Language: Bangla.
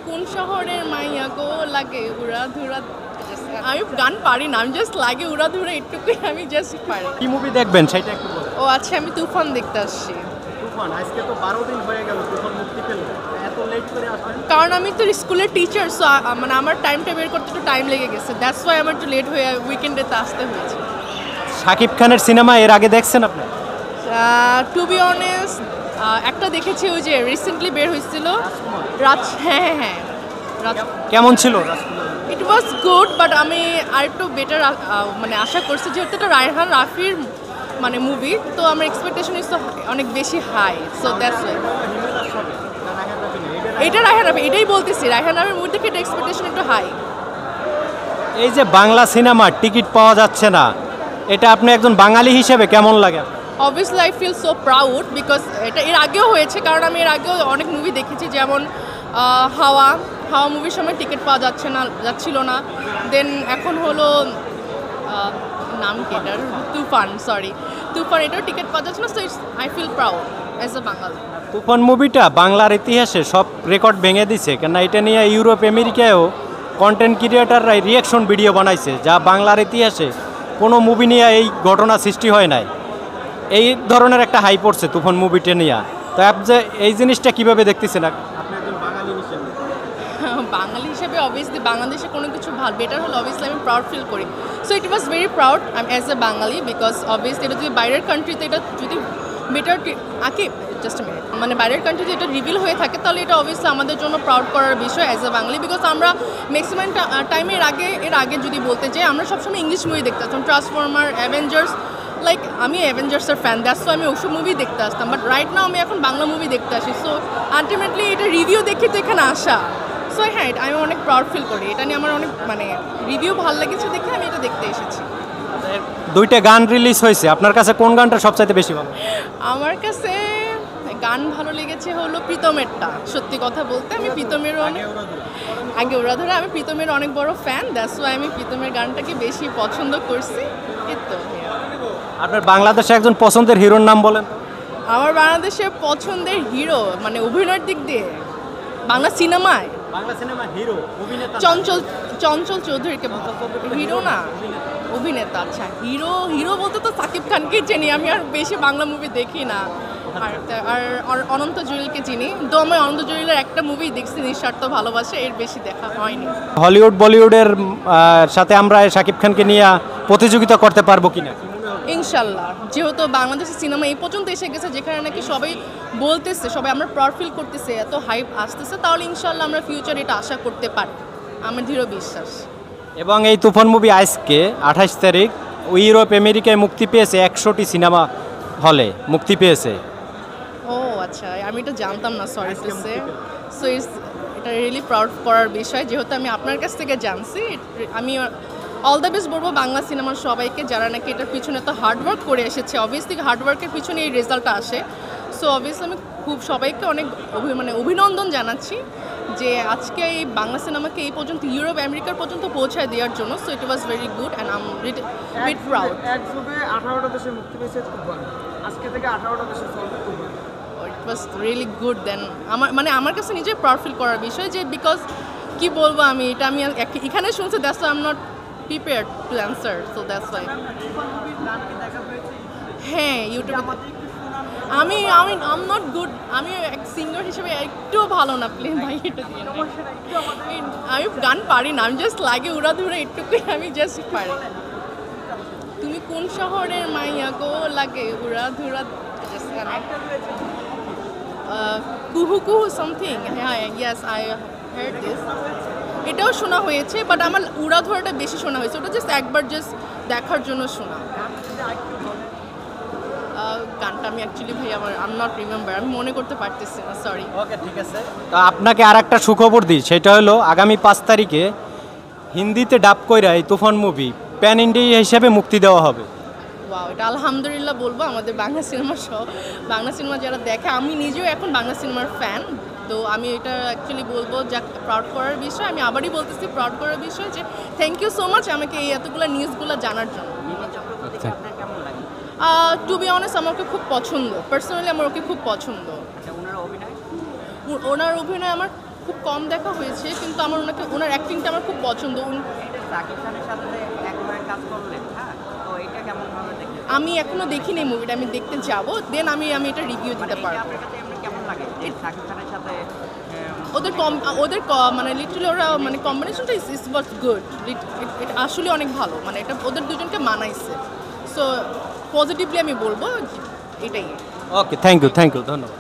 কোন শহরের মাইয়া গো লাগে উড়াধুরা। আমি গান পারি না, আমি জাস্ট লাগে উড়াধুরা এটুকুই আমি জাস্ট পারি। কি মুভি দেখবেন সেটা একটু বলুন। ও আচ্ছা, আমি তুফান দেখতে আসছি। তুফান আজকে তো 12 দিন হয়ে গেল তুফান মুক্তি পেল, এত লেট করে আসলেন? কারণ আমি তো স্কুলের টিচার, সো মানে আমার টাইমটা বের করতে একটু টাইম লেগে গেছে, দ্যাটস ওয়াই আমার একটু লেট হয়ে উইকেন্ডেতে আসতে হয়েছে। শাকিব খানের সিনেমা এর আগে দেখছেন আপনি? টু বি অনেস্ট একটা দেখেছি, ওই যে রিসেন্টলি বের হয়েছিল হ্যাঁ হ্যাঁ কেমন ছিল? ইট ওয়াজ গুড, বাট আমি আরেকটু বেটার মানে আশা করছি, যেহেতু এটা রায়হান রাফির মানে মুভি, তো আমার এক্সপেকটেশন ইজ তো অনেক বেশি হাই, সো দ্যাটস ওয়াই। এটা রায়হান রাফি, এটাই বলতেছি, রায়হান রাফির মুভি থেকে এটা এক্সপেকটেশন একটু হাই। এই যে বাংলা সিনেমার টিকিট পাওয়া যাচ্ছে না, এটা আপনি একজন বাঙালি হিসেবে কেমন লাগে? Obviously I feel so proud, because এটা এর আগেও হয়েছে, কারণ আমি এর আগেও অনেক মুভি দেখেছি, যেমন হাওয়া মুভির সময় টিকিট পাওয়া যাচ্ছিল না, দেন এখন হলো নাম কি এটার, তুফান এটাও টিকিট পাওয়া যাচ্ছে না, so it's I feel proud as a Bangali. Toofan মুভিটা বাংলার ইতিহাসে সব রেকর্ড ভেঙে দিছে, কেননা এটা নিয়ে ইউরোপ আমেরিকায়ও কন্টেন্ট ক্রিয়েটাররা রিয়াকশন ভিডিও বানাইছে, যা বাংলার ইতিহাসে কোনো মুভি নিয়ে এই ঘটনা সৃষ্টি হয় নাই। এই ধরনের একটা হাই পড়ছে তুফান মুভিটা নিয়ে, তো যে এই জিনিসটা কিভাবে দেখতেছেন আপনি একজন বাঙালি হিসেবে? বাঙালি হিসেবে অবভিয়াসলি বাংলাদেশে কোনো কিছু বেটার হলে অবভিয়াসলি আমি প্রাউড ফিল করি, so it was very proud as a Bengali, because obviously এটা যদি বাইরের কান্ট্রিতে এটা যদি বেটার জাস্ট মিনিট, মানে বাইরের কান্ট্রিতে এটা রিভিল হয়ে থাকে, তাহলে এটা অবভিয়াসলি আমাদের জন্য প্রাউড করার বিষয় অ্যাজ এ বাঙালি, বিকজ আমরা ম্যাক্সিমাম টাইমে এর আগে যদি বলতে চাই, আমরা সবসময় ইংলিশ মুভি দেখতে আসতাম, ট্রান্সফর্মার, অ্যাভেঞ্জার্স, লাইক আমি অ্যাভেঞ্জার্সের ফ্যান, দ্যাটস ওয়াই আমি ওসব মুভি দেখতে আসতাম, বাট রাইট নাও আমি এখন বাংলা মুভি দেখতে আসি, সো আলটিমেটলি এটা রিভিউ দেখি তো এখানে আসা, সো হ্যাঁ আমি অনেক প্রাউড ফিল করি, এটা নিয়ে আমার অনেক মানে রিভিউ ভালো লেগেছে দেখে আমি এটা দেখতে এসেছি। দুইটা গান রিলিজ হয়েছে, আপনার কাছে কোন গানটা সবচাইতে বেশি ভালো? আমার কাছে গান ভালো লেগেছে হলো প্রীতমেরটা, সত্যি কথা বলতে আমি প্রীতমের আগে ওরা ধরে আমি প্রীতমের অনেক বড় ফ্যান, দ্যাটস ওয়াই আমি প্রীতমের গানটাকে বেশি পছন্দ করছি। তো আপনার বাংলাদেশে একজন পছন্দের হিরোর নাম বলেন। আমার বাংলাদেশের পছন্দের হিরো মানে অভিনয়ের দিক দিয়ে বাংলা সিনেমা হিরো চঞ্চল চৌধুরীকে হিরো না অভিনেতা। আচ্ছা হিরো বলতে তো সাকিব খানকে চিনি আমি, আর বেশি বাংলা মুভি দেখি না, আর অনন্ত জলিলকে চিনি, তো আমি অনন্ত জলিলের একটা মুভি দেখছি নিঃস্বার্থ ভালোবাসা, এর বেশি দেখা হয়নি। হলিউড বলিউডের সাথে আমরা শাকিব খানকে নিয়ে প্রতিযোগিতা করতে পারবো কিনা? ইনশাল্লাহ, যেহেতু বাংলাদেশের সিনেমা এই পর্যন্ত এসে গেছে, যেখানে নাকি সবাই বলতেছে, সবাই আমরা প্রাউড ফিল করতেছে, এত হাইপ আসতেছে, তাহলে ইনশাল্লাহ আমরা ফিউচারে এটা আশা করতে পারি, আমার দৃঢ় বিশ্বাস। এবং এই তুফান মুভি আজকে 28 তারিখ ইউরোপ আমেরিকায় মুক্তি পেয়েছে, 100টি সিনেমা হলে মুক্তি পেয়েছে। ও আচ্ছা, আমি এটা জানতাম না, সরি টু সে। সো এটা রিয়েলি প্রাউড করার বিষয়, যেহেতু আমি আপনার কাছ থেকে জানছি। আমি অল দ্য বেস্ট বলবো বাংলা সিনেমার সবাইকে, যারা নাকি এটার পিছনে তো হার্ডওয়ার্ক করে এসেছে, অবভিয়াসলি হার্ডওয়ার্কের পিছনে এই রেজাল্টটা আসে, সো অবভিয়াসলি আমি খুব সবাইকে অনেক অভিনন্দন জানাচ্ছি যে আজকে এই বাংলা সিনেমাকে এই পর্যন্ত ইউরোপ আমেরিকার পর্যন্ত পৌঁছায় দেওয়ার জন্য, so it was very good and I am really proud. একযোগে 18টা দেশে মুক্তি পেয়েছে তুফান, আজকে থেকে 18টা দেশে চলবে তুফান। ইট ওয়াজ রিয়েলি গুড দেন, আমার কাছে নিজে প্রাউড ফিল করার বিষয়, যে বিকজ কি বলবো আমি, এটা আমি এখানে শুনছি, that's I am not prepared two answer, so that's why. হ্যাঁ ইউটিউবে আমি আম নট গুড, আমি এক সিঙ্গার হিসেবে একটু ভালো না, প্লিজ ভাই এটা দিয়ে আমি গান পারি না, আমি জাস্ট লাগে উড়াধুরা এটুকুই আমি জাস্ট পারি। তুমি কোন শহরের মাইয়া গো লাগে উড়াধুরা, কুহু কুহু সামথিং, হ্যাঁ ইয়েস আই হার্ড দিস, এটাও শোনা হয়েছে, বাট আমার উড়াধুরাটা বেশি শোনা হয়েছে, ওটা জাস্ট একবার জাস্ট দেখার জন্য শোনা। গানটা আমি অ্যাকচুয়ালি ভাই আই এম নট রিমেম্বার, আমি মনে করতে পারতেছি না, সরি। ওকে ঠিক আছে, তো আপনাকে আর একটা সুখবর দিই, সেটা হলো আগামী 5 তারিখে হিন্দিতে ডাব কইরা এই তুফান মুভি প্যান ইন্ডিয়া হিসেবে মুক্তি দেওয়া হবে। ওয়াও, এটা আলহামদুলিল্লাহ বলবো, আমাদের বাংলা সিনেমা যারা দেখে, আমি নিজেও এখন বাংলা সিনেমার ফ্যান, তো আমি এটা অ্যাকচুয়ালি বলবো যা প্রাউড করার বিষয়, আমি আবারই বলতেছি প্রাউড করার বিষয়, যে থ্যাংক ইউ সো মাচ আমাকে এই এতগুলো নিউজগুলো জানার জন্য। টু বি অনেস্ট আমাকে খুব পছন্দ, পার্সোনালি আমার ওকে খুব পছন্দ। ওনার অভিনয় আমার খুব কম দেখা হয়েছে, কিন্তু আমার ওনার অ্যাক্টিংটা আমার খুব পছন্দ। সাকিব খানের সাথে যে একবার কাজ করলেন, হ্যাঁ, তো এটা কেমন ভাবে দেখলেন? আমি এখনো দেখিনি মুভিটা, আমি দেখতে যাব, দেন আমি এটা রিভিউ দিতে পারবো। আপনার কাছে এমনি কেমন লাগে যে সাকিব খানের সাথে মানে লিটারালি ওরা মানে কম্বিনেশনটা ইজ ওয়াজ গুড, এটা আসলে অনেক ভালো, মানে এটা ওদের দুজনকে মানাইছে। সো পজিটিভলি আমি বলবো এটাই। ওকে, থ্যাংক ইউ, ধন্যবাদ।